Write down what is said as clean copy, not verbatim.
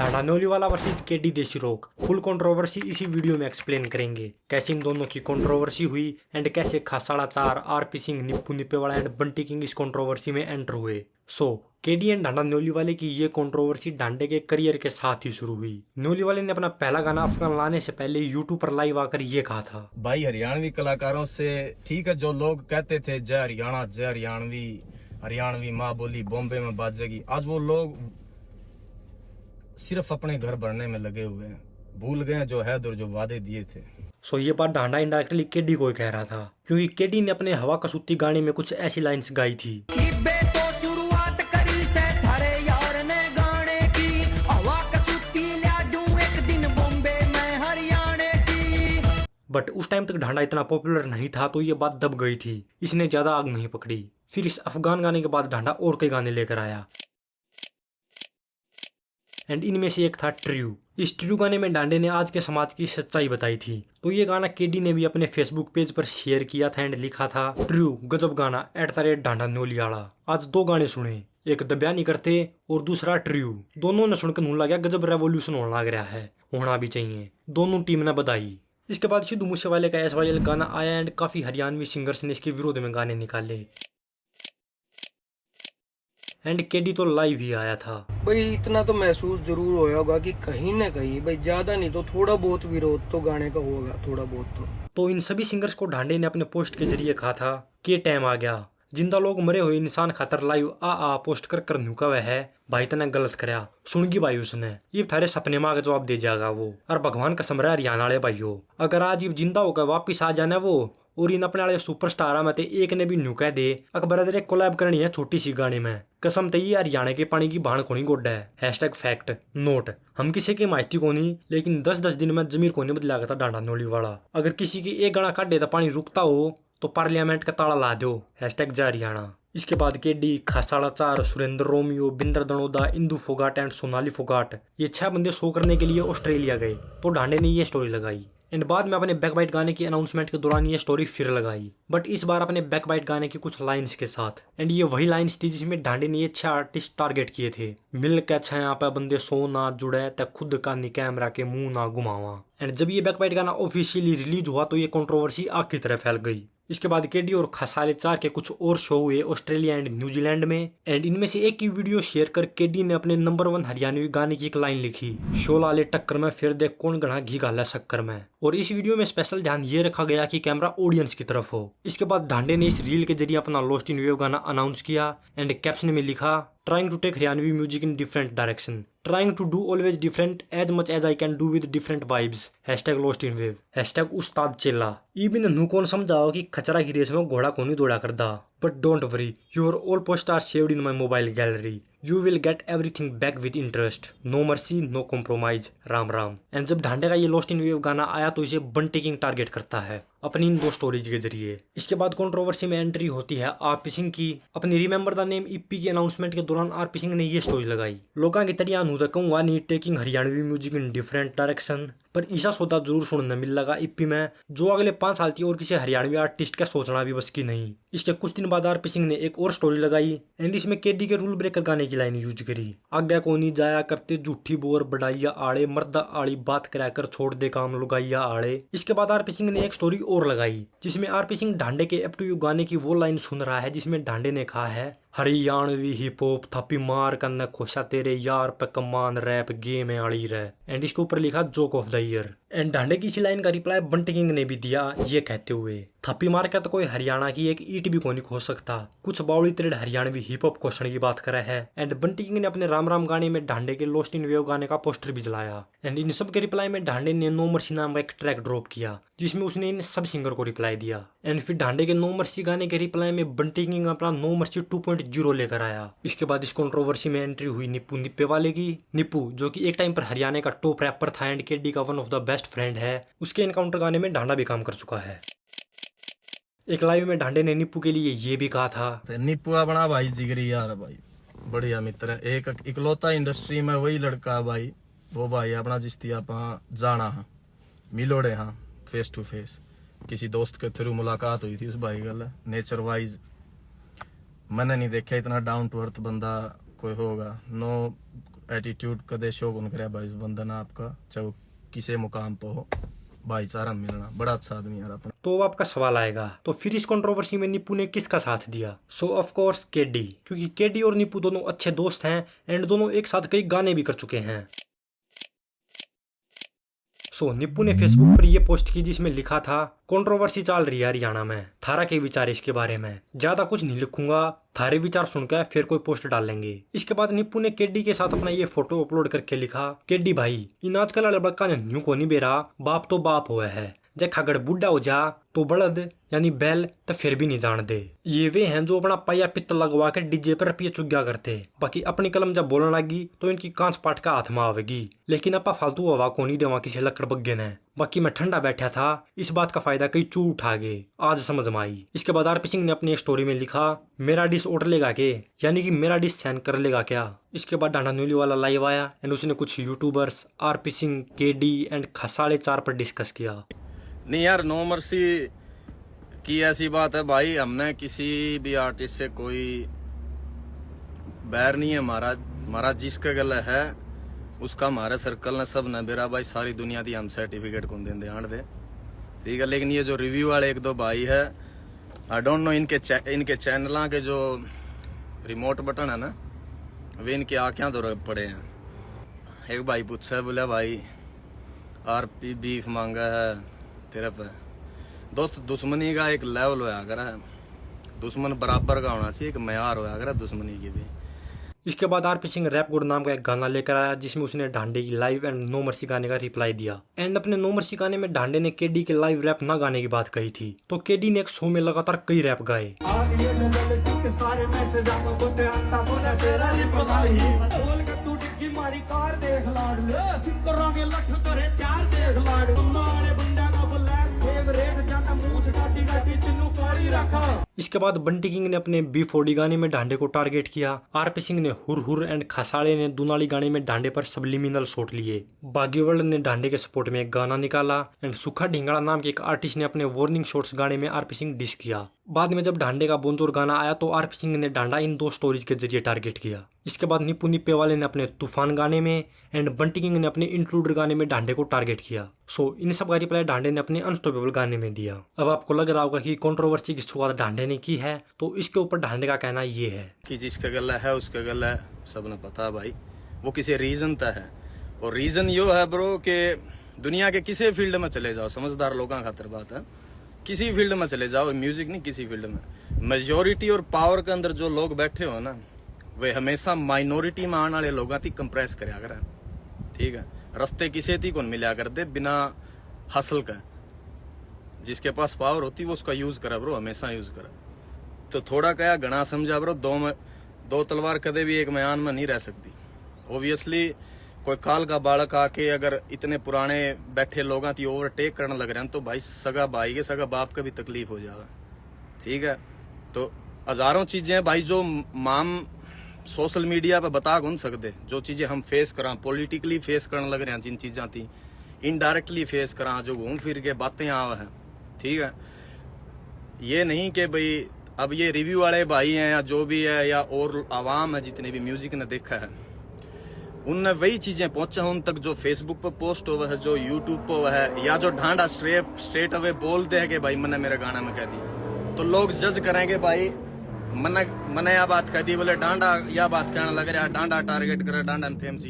ढांडा वाला versus KD Desi rock, full controversy इसी video में एक्सप्लेन करेंगे। कैसे इन दोनों की कंट्रोवर्सी हुई एंड कैसे Khasada 4, RP Singh, Nippu Nippewala and Bunty king इस कंट्रोवर्सी में एंटर हुए। केडी एंड ढांडा वाले की ये कंट्रोवर्सी डांडे के करियर के साथ ही शुरू हुई। वाले ने अपना पहला गाना अफगान लाने से पहले यूट्यूब पर लाइव आकर ये कहा था, भाई हरियाणवी कलाकारों से ठीक है, जो लोग कहते थे जय हरियाणा जय हरियाणवी माँ बोली बॉम्बे में बाजेगी, आज वो लोग सिर्फ अपने घर भरने में लगे हुए हैं, भूल गए जो है और जो वादे दिए थे। ये बात ढांडा इनडायरेक्टली केडी को ही कह रहा था, क्योंकि केडी ने अपने हवा कसूती गाने में कुछ ऐसी लाइंस गाई थी। बट उस टाइम तक ढांडा इतना पॉपुलर नहीं था, तो ये बात दब गई थी, इसने ज्यादा आग नहीं पकड़ी। फिर इस अफगान गाने के बाद ढांडा और कई गाने लेकर आया एंड इनमें से एक था ट्रू। इस ट्रू गाने में ढांडे ने आज के समाज की सच्चाई बताई थी। तो ये गाना केडी ने भी अपने फेसबुक पेज पर शेयर किया था एंड लिखा था, ट्रू गजब गाना @ढांडा नोलियाला। आज दो गाने सुने, एक दब्या नहीं करते और दूसरा ट्रू। दोनों ने सुनकर नून लगा गजब रेवोल्यूशन होने लग रहा है, होना भी चाहिए। दोनों टीम ने बधाई। इसके बाद सिद्धू मूसेवाले का SYL गाना आया एंड काफी हरियाणवी सिंगर्स ने इसके विरोध में गाने निकाले एंड केडी तो लाइव ही आया था। भाई इतना तो महसूस जरूर होया होगा कि कहीं ना कहीं भाई ज्यादा नहीं तो थोड़ा बहुत विरोध तो गाने का होगा, थोड़ा बहुत तो इन सभी सिंगर्स को ढांडे ने अपने पोस्ट के जरिए कहा था कि टाइम आ गया, जिंदा लोग मरे हुए इंसान खातर लाइव आ पोस्ट कर नुका हुआ है। भाई तना गलत करया, सुनगी भाई उसने, ये थारे सपने में आगे जवाब दे जाएगा वो। और भगवान कसम रहा हरियाणा वाले भाइयों, अगर आज ये जिंदा होकर वापिस आ जाना वो और इन अपने वाले सुपरस्टार में ते एक ने भी नुका दे अकबर कोलैब करनी है छोटी सी गाने में, कसम ते ये हरियाणा के पानी की भाण कोनी गोड्डा है। #फैक्ट नोट, हम किसी की माहिती को नहीं, लेकिन 10-10 दिन में जमीर को नहीं बदला था ढांडा नोली वाला। अगर किसी की एक गाना काट देता पानी रुकता हो तो पार्लियामेंट का ताला ला दो। #जय हरियाणा। इसके बाद KD, Khasada 4, Surender Romeo, Binder Danoda, Indu Phogat and Sonali Phogat, ये 6 बंदे शो करने के लिए ऑस्ट्रेलिया गए। तो ढांडे ने ये स्टोरी लगाई एंड बाद में अपने बैकबाइट गाने की अनाउंसमेंट के दौरान ये स्टोरी फिर लगाई, बट इस बार अपने बैकबाइट गाने की कुछ लाइंस के साथ। एंड ये वही लाइंस थी जिसमें ढांडे ने ये 6 आर्टिस्ट टारगेट किए थे। मिल के छाया पे बंदे सो ना जुड़े ते खुद का नी कैमरा के मुंह ना घुमावा। एंड जब ये बैकबाइट गाना ऑफिशियली रिलीज हुआ तो ये कंट्रोवर्सी आग की तरह फैल गई। इसके बाद केडी और खसाले 4 के कुछ और शो हुए ऑस्ट्रेलिया एंड न्यूजीलैंड में एंड इनमें से एक की वीडियो शेयर कर केडी ने अपने नंबर 1 हरियाणवी गाने की एक लाइन लिखी, शो लाले टक्कर में फिर देख कौन गढ़ा घी गाला शक्कर में। और इस वीडियो में स्पेशल ध्यान ये रखा गया कि कैमरा ऑडियंस की तरफ हो। इसके बाद ढांडे ने इस रील के जरिए अपना लॉस्ट इन वेव गाना अनाउंस किया एंड कैप्शन में लिखा, trying to take Haryanvi music in different direction, trying to do always different as much as I can do with different vibes, #lost in wave, उस्ताद चेला। इबिन नु कौन समझाओ कि खचरा की रेस में घोड़ा को नहीं दौड़ा करदा, but don't worry, your all post are saved in my mobile gallery, you will get everything back with interest, no mercy no compromise, Ram Ram. And जब ढांडे का ये लॉस्ट इन वेव गाना आया तो इसे बंटी किंग टारगेट करता है अपनी इन 2 स्टोरीज के जरिए। इसके बाद कंट्रोवर्सी में एंट्री होती है आरपी सिंह की। अपनी रिमेंबर द नेम EP की अनाउंसमेंट के दौरान आरपी सिंह ने ये स्टोरी लगाई, लोगों की तरह अनु कहूँगा नहीं taking Haryanvi music in different direction, पर ऐसा सौदा जरूर सुनने मिल लगा EP में जो अगले 5 साल की और किसी हरियाणवी आर्टिस्ट का सोचना भी बस की नहीं। इसके कुछ दिन बाद आरपी सिंह ने एक और स्टोरी लगाई एंड इसमें केडी के रूल ब्रेकर गाने की लाइन यूज करी, आज्ञा को नहीं जाया करते झूठी बोर बढ़ाइया आड़े, मर्दा आड़ी बात कराकर छोड़ दे काम लुगाइया आड़े। इसके बाद आरपी सिंह ने एक स्टोरी और लगाई जिसमें आरपी सिंह ढांडे के अप टू यू गाने की वो लाइन सुन रहा है जिसमें ढांडे ने कहा है, हरियाणवी हिप हॉप थप्पी मार करना खोशा तेरे यार पे कमान रैप गेम में आड़ी रह। एंड इसके ऊपर लिखा joke of the year. And Dhande की इसी लाइन का रिप्लाई बंटी किंग ने भी दिया ये कहते हुए, थप्पी मार के तो कोई हरियाणा की एक ईट भी को नहीं खो सकता, कुछ बावड़ी तेरे हरियाणवी हिप हॉप क्वेश्चन की बात करे है। एंड बंटी किंग ने अपने राम राम गाने में ढांडे के लॉस्ट इन वेव गाने का पोस्टर भी जलाया। एंड इन सब के रिप्लाई में ढांडे ने नो मर्सी नाम का एक ट्रैक ड्रॉप किया जिसमें उसने इन सब सिंगर को रिप्लाई दिया। एंड फिर ढांडे के नो मर्सी गाने के रिप्लाई में बंटी किंग अपना नो मर्सी 2.0 लेकर आया। इसके बाद इस कंट्रोवर्सी में एंट्री हुई निप्पू निप्पेवाले की। निप्पू जो कि एक टाइम पर हरियाणा का टॉप रैपर था एंड केडी का one of the best friend है, उसके एनकाउंटर गाने में ढांडा भी काम कर चुका है। एक लाइव में ढांडे ने निप्पू के लिए ये भी कहा था, निप्पू अपना भाई जिगरी यार भाई, बढ़िया मित्र है, एक इकलौता इंडस्ट्री में वही लड़का भाई, वो भाई अपना जिसती आप जाना हाँ मिलोड़े हाँ फेस टू फेस, किसी दोस्त के थ्रू मुलाकात हुई थी उस भाई गल, नेचर वाइज मैंने नहीं देखा इतना डाउन टू अर्थ बंदा कोई होगा नो एटीट्यूड कदे शो कौन करे भाई उस बंदा ना आपका, चाहे वो किसी मुकाम पर हो, भाईचारा मिलना, बड़ा अच्छा आदमी यार अपना। तो अब आपका सवाल आएगा, तो फिर इस कंट्रोवर्सी में निप्पू ने किसका साथ दिया? सो ऑफ कोर्स केडी, क्योंकि केडी और निप्पू दोनों अच्छे दोस्त हैं एंड दोनों एक साथ कई गाने भी कर चुके हैं। सो निप्पू ने फेसबुक पर यह पोस्ट की जिसमें लिखा था, कंट्रोवर्सी चल रही है हरियाणा में, थारा के विचार इसके बारे में, ज्यादा कुछ नहीं लिखूंगा, थारे विचार सुनकर फिर कोई पोस्ट डाल लेंगे। इसके बाद निप्पू ने केडी के साथ अपना ये फोटो अपलोड करके लिखा, केडी भाई इन आजकल वाले बड़का ने न्यू को नहीं बेरा, बाप तो बाप हुआ है, जब खगड़ बुढ़ा हो जा तो बड़द यानी बैल तो फिर भी नहीं जान दे। ये वे हैं जो अपना पाया पित्त लगवा के डीजे पर रुपये चुग्या करते, बाकी अपनी कलम जब बोलने लगी तो इनकी कांच पाट का हाथ में आवेगी, लेकिन अपा फालतू हवा को नहीं देवा किसी लकड़ बग्गे ने। बाकी मैं ठंडा बैठा था, इस बात का फायदा कई चू उठा गए, आज समझ में आई। इसके बाद आरपी सिंह ने अपनी स्टोरी में लिखा, मेरा डिश ओट लेगा के, यानी कि मेरा डिश सहन कर लेगा क्या। इसके बाद डांडा न्यूली वाला लाइव आया एंड उसने कुछ YouTubers RP Singh, KD and खसाड़े 4 पर डिस्कस किया। नहीं यार, नो मर्सी की ऐसी बात है भाई, हमने किसी भी आर्टिस्ट से कोई बैर नहीं है, हमारा जिसका गला है उसका हमारे सर्कल ने सब न बेरा भाई, सारी दुनिया दी हम सर्टिफिकेट कौन देंदे आंड दे, ठीक है। लेकिन ये जो रिव्यू वाले एक दो भाई है, आई डोंट नो इनके चैनलों के जो रिमोट बटन है ना, वे इनके आँखें दो पड़े हैं। एक भाई पूछा है, बोला भाई आरपी बीफ मांगा है तेरे पे। दोस्त दुश्मनी का एक लेवल होया कर है, दुश्मन बराबर का होना चाहिए, एक मयार होया कर दुश्मनी की भी। इसके बाद आरपी सिंह रैप गुड नाम का एक गाना लेकर आया जिसमें उसने ढांडे की लाइव एंड नो मर्सी गाने का रिप्लाई दिया एंड अपने नो मर्सी गाने में ढांडे ने केडी के लाइव रैप ना गाने की बात कही थी, तो केडी ने एक शो में लगातार कई रैप गाए। इसके बाद बंटी किंग ने अपने B40 गाने में ढांडे को टारगेट किया, आरपी सिंह ने हुर हुर एंड खसाड़े ने दुनाली गाने में ढांडे पर सबलिमिनल शॉट लिए, बागीवर्ल्ड ने ढांडे के सपोर्ट में एक गाना निकाला एंड सुखा ढिंगड़ा नाम के एक आर्टिस्ट ने अपने वार्निंग शॉट्स गाने में आरपी सिंह डिस किया। बाद में जब ढांडे का बोंजोर गाना आया तो आरपी सिंह ने ढांडा इन 2 स्टोरीज के जरिए टारगेट किया। इसके बाद निप्पू निप्पे वाले ने अपने तूफान गाने में एंड बंटी किंग ने अपने इंट्रूडर गाने में ढांडे को टारगेट किया। सो इन सब का रिप्लाई ढांडे ने अपने अनस्टॉपेबल गाने में दिया। अब आपको लग रहा होगा कि कंट्रोवर्सी की शुरुआत ढांडे ने की है, तो इसके ऊपर ढांडे का कहना ये है कि जिसका गला है उसका गला है, सब ने पता भाई, वो किसी रीजन तक है, और रीजन यो है ब्रो के दुनिया के किसी फील्ड में चले जाओ, समझदार लोगों खातिर बात है, किसी फील्ड में चले जाओ, म्यूजिक नहीं किसी फील्ड में, मेजोरिटी और पावर के अंदर जो लोग बैठे हो ना, वे हमेशा माइनॉरिटी में आने वाले लोगों की कंप्रेस करया कर, ठीक है। रस्ते किसी थी कौन मिला कर दे बिना हसल का, जिसके पास पावर होती वो उसका यूज करा ब्रो, हमेशा यूज करा। तो थोड़ा क्या घना समझा ब्रो, दो तलवार कदे भी एक म्यान में नहीं रह सकती। ऑब्वियसली कोई काल का बालक आके अगर इतने पुराने बैठे लोगों की ओवरटेक करने लग रहे हैं तो भाई सगा भाई के सगा बाप का भी तकलीफ हो जाएगा, ठीक है। तो हजारों चीजें भाई जो माम सोशल मीडिया पे बता कौन सकते, जो चीजें हम फेस करा, पॉलिटिकली फेस करने लग रहे हैं, जिन चीजा थी इनडायरेक्टली फेस करा, जो घूम फिर के बातें आवा है, ठीक है। ये नहीं कि भाई अब ये रिव्यू वाले भाई हैं या जो भी है या और आवाम है जितने भी म्यूजिक ने देखा है, उनने वही चीजें पहुंचा उन तक जो फेसबुक पर पोस्ट हुआ है, जो यूट्यूब पर हुआ है, या जो ढांडा स्ट्रेट अवे बोलते हैं कि भाई मैंने मेरे गाना में कह दी, तो लोग जज करेंगे भाई मैंने यह बात कह दी, बोले डांडा यह बात कहने लग रहा है, डांडा टारगेट करे, डांडा फेमस